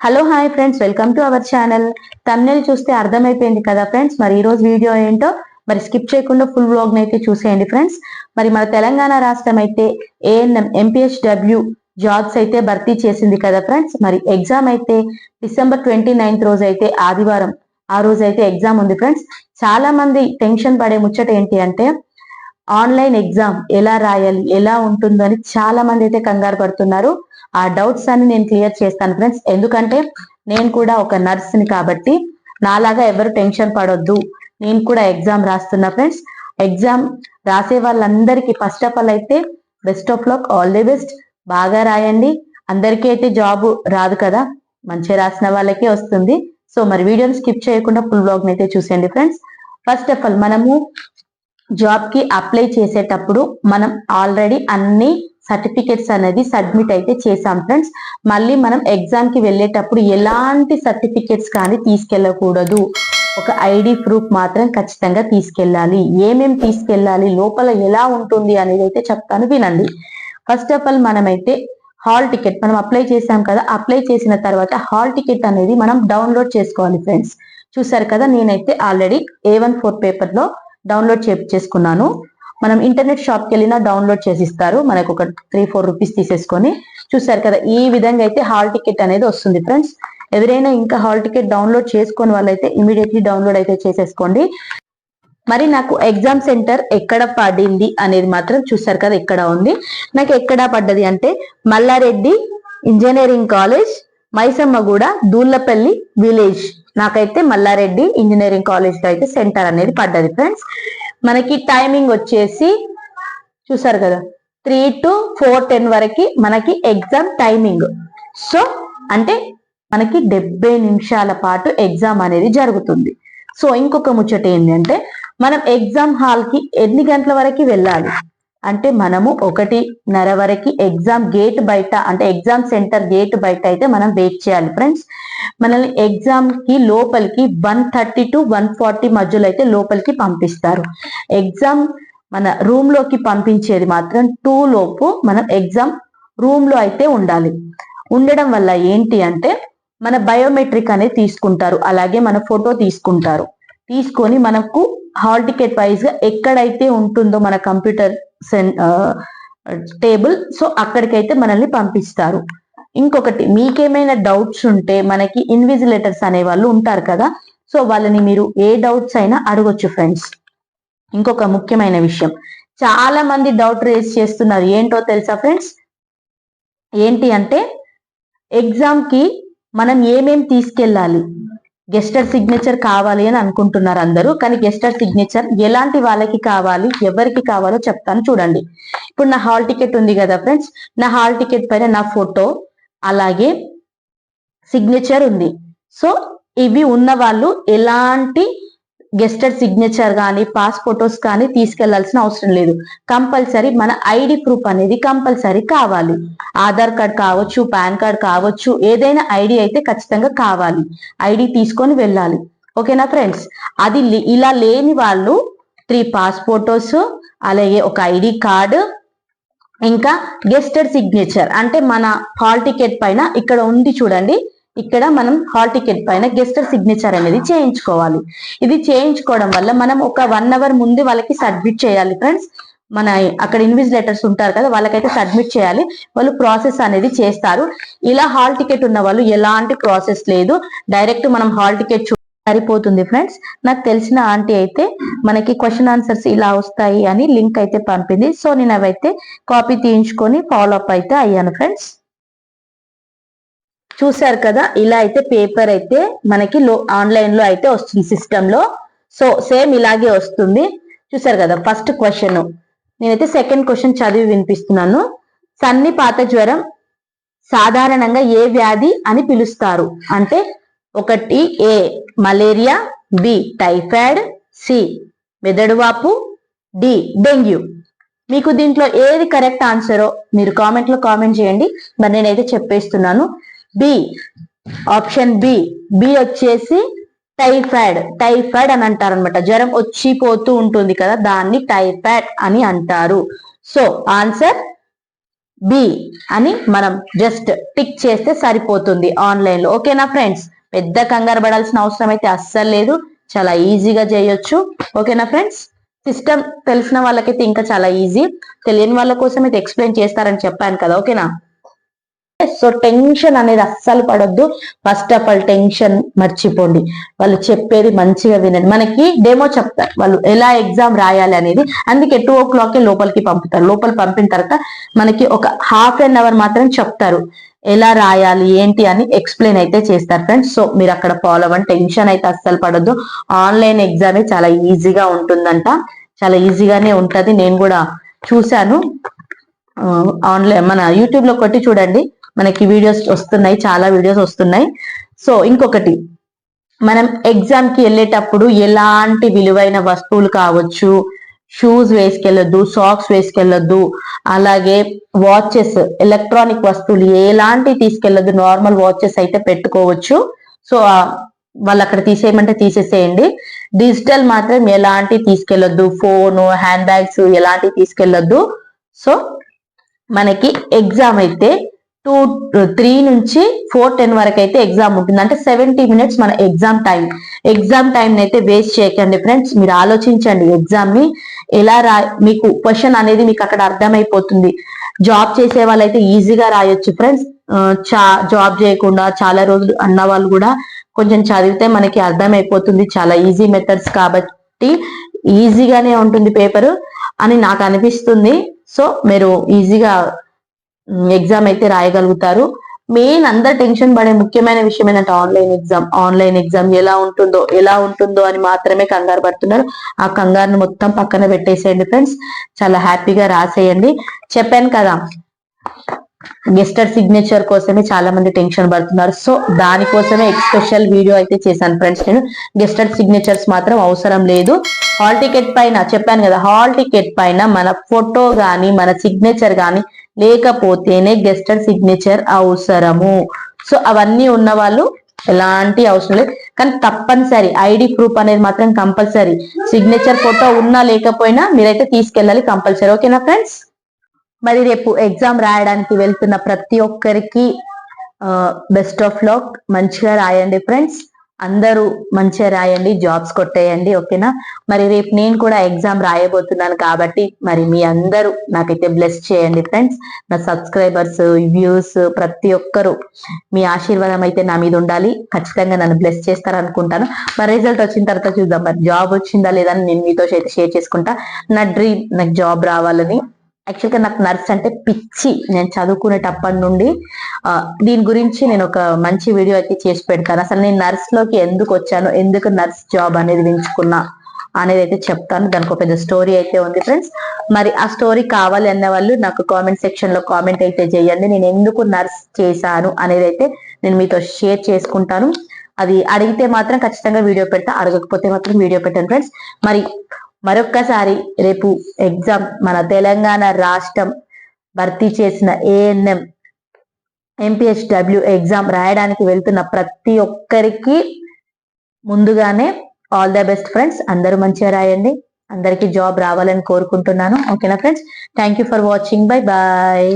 Hello hi friends, welcome to our channel. Thumbnail చూస్తే అర్థమైపోయింది కదా ఫ్రెండ్స్. మరి ఈ రోజు వీడియో ఏంటో మరి స్కిప్ చేయకుండా ఫుల్ వ్లాగ్ అయితే చూసేయండి ఫ్రెండ్స్. మరి మన తెలంగాణ రాష్ట్రం అయితే ఏఎన్ఎం ఎంపీహెచ్డబ్ల్యూ జాబ్స్ అయితే భర్తీ చేసింది కదా ఫ్రెండ్స్. మరి ఎగ్జామ్ అయితే డిసెంబర్ 29 రోజు అయితే ఆదివారం ఆ రోజు అయితే ఎగ్జామ్ ఉంది ఫ్రెండ్స్. చాలా మంది టెన్షన్ పడే ముచ్చట ఏంటి అంటే ఆన్లైన్ ఎగ్జామ్ ఎలా రాయాలి, ఎలా ఉంటుందో అని చాలా మంది అయితే కంగారు పడుతున్నారు. ఆ డౌట్స్ అన్ని నేను క్లియర్ చేస్తాను ఫ్రెండ్స్. ఎందుకంటే నేను కూడా ఒక నర్స్ని కాబట్టి నాలాగా ఎవరు టెన్షన్ పడొద్దు. నేను కూడా ఎగ్జామ్ రాస్తున్నా ఫ్రెండ్స్. ఎగ్జామ్ రాసే వాళ్ళందరికీ ఫస్ట్ ఆఫ్ ఆల్ అయితే best of luck, all the best. బాగా రాయండి. అందరికీ అయితే జాబ్ రాదు కదా, మంచిగా రాసిన వాళ్ళకే వస్తుంది. సో మరి వీడియోని స్కిప్ చేయకుండా ఫుల్ బ్లాగ్ అయితే చూసేయండి ఫ్రెండ్స్. ఫస్ట్ ఆఫ్ ఆల్ మనము జాబ్ కి అప్లై చేసేటప్పుడు మనం ఆల్రెడీ అన్ని సర్టిఫికెట్స్ అనేది సబ్మిట్ అయితే చేసాం ఫ్రెండ్స్. మళ్ళీ మనం ఎగ్జామ్ కి వెళ్ళేటప్పుడు ఎలాంటి సర్టిఫికెట్స్ కానీ తీసుకెళ్ళకూడదు. ఒక ఐడి ప్రూఫ్ మాత్రం ఖచ్చితంగా తీసుకెళ్ళాలి. ఏమేమి తీసుకెళ్ళాలి, లోపల ఎలా ఉంటుంది అనేది అయితే చెప్తాను, వినండి. ఫస్ట్ ఆఫ్ ఆల్ మనమైతే హాల్ టికెట్ మనం అప్లై చేసాం కదా, అప్లై చేసిన తర్వాత హాల్ టికెట్ అనేది మనం డౌన్లోడ్ చేసుకోవాలి ఫ్రెండ్స్. చూసారు కదా, నేనైతే ఆల్రెడీ A14 పేపర్ లో డౌన్లోడ్ చేసుకున్నాను. మనం ఇంటర్నెట్ షాప్ కి వెళ్ళినా డౌన్లోడ్ చేసి ఇస్తారు, మనకు ఒక 3-4 రూపీస్ తీసేసుకొని. చూసారు కదా, ఈ విధంగా అయితే హాల్ టికెట్ అనేది వస్తుంది ఫ్రెండ్స్. ఎవరైనా ఇంకా హాల్ టికెట్ డౌన్లోడ్ చేసుకుని వాళ్ళైతే ఇమీడియట్లీ డౌన్లోడ్ అయితే చేసేసుకోండి. మరి నాకు ఎగ్జామ్ సెంటర్ ఎక్కడ పడింది అనేది మాత్రం చూసారు కదా, ఇక్కడ ఉంది. నాకు ఎక్కడ పడ్డది అంటే Malla Reddy engineering college, Maisammaguda, Dullapally village. నాకైతే మల్లారెడ్డి ఇంజనీరింగ్ కాలేజ్ లో అయితే సెంటర్ అనేది పడ్డది ఫ్రెండ్స్. మనకి టైమింగ్ వచ్చేసి చూసారు కదా 3 to 4:10 వరకు మనకి ఎగ్జామ్ టైమింగ్. సో అంటే మనకి 70 నిమిషాల పాటు ఎగ్జామ్ అనేది జరుగుతుంది. సో ఇంకొక ముచ్చట ఏంటంటే మనం ఎగ్జామ్ హాల్ కి ఎన్ని గంటల వరకు వెళ్ళాలి అంటే మనము 1:30 వరకు ఎగ్జామ్ గేట్ బయట, అంటే ఎగ్జామ్ సెంటర్ గేట్ బయట అయితే మనం వెయిట్ చేయాలి ఫ్రెండ్స్. మనల్ని ఎగ్జామ్ కి లోపలికి 1:30 to 1:40 మధ్యలో అయితే లోపలికి పంపిస్తారు. ఎగ్జామ్ మన రూమ్ లోకి పంపించేది మాత్రం 2 లోపు మనం ఎగ్జామ్ రూమ్ లో అయితే ఉండాలి. ఉండడం వల్ల ఏంటి అంటే మన బయోమెట్రిక్ అనేది తీసుకుంటారు, అలాగే మన ఫోటో తీసుకుంటారు. తీసుకొని మనకు హాల్ టికెట్ వైజ్ గా ఎక్కడైతే ఉంటుందో మన కంప్యూటర్ టేబుల్, సో అక్కడికైతే మనల్ని పంపిస్తారు. ఇంకొకటి, మీకేమైనా డౌట్స్ ఉంటే మనకి ఇన్విజిలేటర్స్ అనే వాళ్ళు ఉంటారు కదా, సో వాళ్ళని మీరు ఏ డౌట్స్ అయినా అడగొచ్చు ఫ్రెండ్స్. ఇంకొక ముఖ్యమైన విషయం, చాలా మంది డౌట్ రేస్ చేస్తున్నారు, ఏంటో తెలుసా ఫ్రెండ్స్? ఏంటి అంటే ఎగ్జామ్ కి మనం ఏమేమి తీసుకెళ్ళాలి. గెస్టర్ సిగ్నేచర్ కావాలి అని అనుకుంటున్నారు అందరూ, కానీ గెస్టర్ సిగ్నేచర్ ఎలాంటి వాళ్ళకి కావాలి, ఎవరికి కావాలో చెప్తాను చూడండి. ఇప్పుడు నా హాల్ టికెట్ ఉంది కదా ఫ్రెండ్స్, నా హాల్ టికెట్ పైన నా ఫోటో అలాగే సిగ్నేచర్ ఉంది. సో ఇవి ఉన్న వాళ్ళు ఎలాంటి గెస్టర్ సిగ్నేచర్ కానీ పాస్ ఫోటోస్ కానీ తీసుకెళ్లాల్సిన అవసరం లేదు. కంపల్సరీ మన ఐడి ప్రూఫ్ అనేది కంపల్సరీ కావాలి. ఆధార్ కార్డ్ కావచ్చు, పాన్ కార్డ్ కావచ్చు, ఏదైనా ఐడి అయితే ఖచ్చితంగా కావాలి. ఐడి తీసుకొని వెళ్ళాలి, ఓకేనా ఫ్రెండ్స్? అది ఇలా లేని వాళ్ళు 3 పాస్ ఫోటోస్, అలాగే ఒక ఐడి కార్డు, ఇంకా గెస్టర్ సిగ్నేచర్ అంటే మన హాల్ టికెట్ పైన ఇక్కడ ఉంది చూడండి, ఇక్కడ మనం హాల్ టికెట్ పైన గెస్టర్ సిగ్నేచర్ అనేది చేయించుకోవాలి. ఇది చేయించుకోవడం వల్ల మనం ఒక 1 అవర్ ముందు వాళ్ళకి సబ్మిట్ చేయాలి ఫ్రెండ్స్. మన అక్కడ ఇన్విజిలేటర్స్ ఉంటారు కదా, వాళ్ళకైతే సబ్మిట్ చేయాలి. వాళ్ళు ప్రాసెస్ అనేది చేస్తారు. ఇలా హాల్ టికెట్ ఉన్న వాళ్ళు ఎలాంటి ప్రాసెస్ లేదు, డైరెక్ట్ మనం హాల్ టికెట్ సరిపోతుంది ఫ్రెండ్స్. నాకు తెలిసిన ఆంటీ అయితే మనకి క్వశ్చన్ ఆన్సర్స్ ఇలా వస్తాయి అని లింక్ అయితే పంపింది. సో నేను అవైతే కాపీ తీయించుకొని ఫాలో అప్ అయితే అయ్యాను ఫ్రెండ్స్. చూసారు కదా, ఇలా అయితే పేపర్ అయితే మనకి ఆన్లైన్ లో అయితే వస్తుంది సిస్టమ్ లో. సో సేమ్ ఇలాగే వస్తుంది. చూసారు కదా, ఫస్ట్ క్వశ్చన్ నేనైతే సెకండ్ క్వశ్చన్ చదివి వినిపిస్తున్నాను. సన్నిపాత జ్వరం సాధారణంగా ఏ వ్యాధి అని పిలుస్తారు అంటే 1 A malaria, B typhoid, C మెదడువాపు, D dengue. మీకు దీంట్లో ఏది కరెక్ట్ ఆన్సరో మీరు కామెంట్ లో కామెంట్ చేయండి. మరి నేనైతే చెప్పేస్తున్నాను, బి ఆప్షన్ బి వచ్చేసి టైఫాయిడ్ అని అంటారు అనమాట. జ్వరం వచ్చిపోతూ ఉంటుంది కదా, దాన్ని టైఫాయిడ్ అని అంటారు. సో ఆన్సర్ బి అని మనం జస్ట్ టిక్ చేస్తే సరిపోతుంది ఆన్లైన్ లో. ఓకేనా ఫ్రెండ్స్, పెద్ద కంగారు పడాల్సిన అవసరం అయితే అస్సలు లేదు, చాలా ఈజీగా చేయొచ్చు. ఓకేనా ఫ్రెండ్స్, సిస్టమ్ తెలిసిన వాళ్ళకైతే ఇంకా చాలా ఈజీ, తెలియని వాళ్ళ కోసం అయితే ఎక్స్ప్లెయిన్ చేస్తారని చెప్పాను కదా. ఓకేనా, సో టెన్షన్ అనేది అస్సలు పడొద్దు. ఫస్ట్ ఆఫ్ ఆల్ టెన్షన్ మర్చిపోండి, వాళ్ళు చెప్పేది మంచిగా వినండి. మనకి డెమో చెప్తారు వాళ్ళు ఎలా ఎగ్జామ్ రాయాలి అనేది, అందుకే 2 o'clock లోపలికి పంపుతారు. లోపల పంపిన తర్వాత మనకి ఒక ½ మాత్రం చెప్తారు ఎలా రాయాలి ఏంటి అని ఎక్స్ప్లెయిన్ అయితే చేస్తారు ఫ్రెండ్స్. సో మీరు అక్కడ ఫాలో అవ్వండి, టెన్షన్ అయితే అస్సలు పడొద్దు. ఆన్లైన్ ఎగ్జామే చాలా ఈజీగా ఉంటుందంట, చాలా ఈజీగానే ఉంటది. నేను కూడా చూశాను, ఆన్లైన్ మన యూట్యూబ్ లో కొట్టి చూడండి, మనకి వీడియోస్ వస్తున్నాయి, చాలా వీడియోస్ వస్తున్నాయి. సో ఇంకొకటి, మనం ఎగ్జామ్ కి వెళ్ళేటప్పుడు ఎలాంటి విలువైన వస్తువులు కావచ్చు, షూస్ వేసుకెళ్ళొద్దు, సాక్స్ వేసుకెళ్ళొద్దు, అలాగే వాచెస్, ఎలక్ట్రానిక్ వస్తువులు ఎలాంటి తీసుకెళ్ళొద్దు. నార్మల్ వాచెస్ అయితే పెట్టుకోవచ్చు. సో వాళ్ళు అక్కడ తీసేయమంటే తీసేసేయండి. డిజిటల్ మాత్రం ఎలాంటి తీసుకెళ్ళొద్దు, ఫోన్, హ్యాండ్ బ్యాగ్స్ ఎలాంటి తీసుకెళ్ళొద్దు. సో మనకి ఎగ్జామ్ అయితే 3 నుంచి 4:10 వరకు అయితే ఎగ్జామ్ ఉంటుంది, అంటే 70 minutes మన ఎగ్జామ్ టైం. ఎగ్జామ్ టైం అయితే వేస్ట్ చేయకండి ఫ్రెండ్స్, మీరు ఆలోచించండి ఎగ్జామ్ ని ఎలా మీకు క్వశ్చన్ అనేది మీకు అక్కడ అర్థమైపోతుంది. జాబ్ చేసే వాళ్ళైతే ఈజీగా రాయొచ్చు ఫ్రెండ్స్, జాబ్ చేయకుండా చాలా రోజులు అన్న వాళ్ళు కూడా కొంచెం చదివితే మనకి అర్థమైపోతుంది, చాలా ఈజీ మెథడ్స్ కాబట్టి ఈజీగానే ఉంటుంది పేపర్ అని నాకు అనిపిస్తుంది. సో మీరు ఈజీగా ఎగ్జామ్ అయితే రాయగలుగుతారు. మెయిన్ అందరు టెన్షన్ పడే ముఖ్యమైన విషయం ఏంటంటే ఆన్లైన్ ఎగ్జామ్ ఎలా ఉంటుందో అని మాత్రమే కంగారు పడుతున్నారు. ఆ కంగారును మొత్తం పక్కన పెట్టేసేయండి ఫ్రెండ్స్, చాలా హ్యాపీగా రాసేయండి. చెప్పాను కదా, గెస్టెడ్ సిగ్నేచర్ కోసమే చాలా మంది టెన్షన్ పడుతున్నారు. సో దానికోసమే స్పెషల్ వీడియో అయితే చేశాను ఫ్రెండ్స్. నేను గెస్టెడ్ సిగ్నేచర్స్ మాత్రం అవసరం లేదు. హాల్ టికెట్ పైన చెప్పాను కదా, హాల్ టికెట్ పైన మన ఫోటో గాని మన సిగ్నేచర్ గాని లేకపోతేనే గెస్టెడ్ సిగ్నేచర్ అవసరము. సో అవన్నీ ఉన్న వాళ్ళు ఎలాంటి అవసరం లేదు, కానీ తప్పనిసరి ఐడి ప్రూఫ్ అనేది మాత్రం కంపల్సరీ. సిగ్నేచర్ ఫోటో ఉన్నా లేకపోయినా మీరైతే తీసుకెళ్ళాలి కంపల్సరీ. ఓకేనా ఫ్రెండ్స్, మరి రేపు ఎగ్జామ్ రాయడానికి వెళ్తున్న ప్రతి ఒక్కరికి బెస్ట్ ఆఫ్ లక్, మంచిగా రాయండి ఫ్రెండ్స్, అందరూ మంచిగా రాయండి, జాబ్స్ కొట్టేయండి. ఓకేనా, మరి రేపు నేను కూడా ఎగ్జామ్ రాయబోతున్నాను కాబట్టి మరి మీ అందరూ నాకైతే బ్లెస్ చేయండి ఫ్రెండ్స్. నా సబ్స్క్రైబర్స్, వ్యూస్ ప్రతి ఒక్కరు మీ ఆశీర్వాదం అయితే నా మీద ఉండాలి, ఖచ్చితంగా నన్ను బ్లెస్ చేస్తారనుకుంటాను. మరి రిజల్ట్ వచ్చిన తర్వాత చూద్దాం, మరి జాబ్ వచ్చిందా లేదా అని నేను మీతో అయితే షేర్ చేసుకుంటా. నా డ్రీమ్, నాకు జాబ్ రావాలని. యాక్చువల్గా నాకు నర్స్ అంటే పిచ్చి, నేను చదువుకునేటప్పటి నుండి. దీని గురించి నేను ఒక మంచి వీడియో అయితే చేసి పెడతాను. అసలు నేను నర్స్ లోకి ఎందుకు వచ్చాను, ఎందుకు నర్స్ జాబ్ అనేది ఎంచుకున్నా అనేది అయితే చెప్తాను. దానికి ఒక పెద్ద స్టోరీ అయితే ఉంది ఫ్రెండ్స్. మరి ఆ స్టోరీ కావాలి అన్న వాళ్ళు నాకు కామెంట్ సెక్షన్ లో కామెంట్ అయితే చేయండి. నేను ఎందుకు నర్స్ చేశాను అనేది అయితే నేను మీతో షేర్ చేసుకుంటాను. అది అడిగితే మాత్రం ఖచ్చితంగా వీడియో పెడతా, అడగకపోతే మాత్రం వీడియో పెట్టాను ఫ్రెండ్స్. మరి మరొక్కసారి రేపు ఎగ్జామ్ మన తెలంగాణ రాష్ట్రం భర్తీ చేసిన ANM MPHW ఎగ్జామ్ రాయడానికి వెళ్తున్న ప్రతి ఒక్కరికి ముందుగానే ఆల్ ద బెస్ట్ ఫ్రెండ్స్. అందరూ మంచిగా రాయండి, అందరికీ జాబ్ రావాలని కోరుకుంటున్నాను. ఓకేనా friends, thank you for watching, bye bye.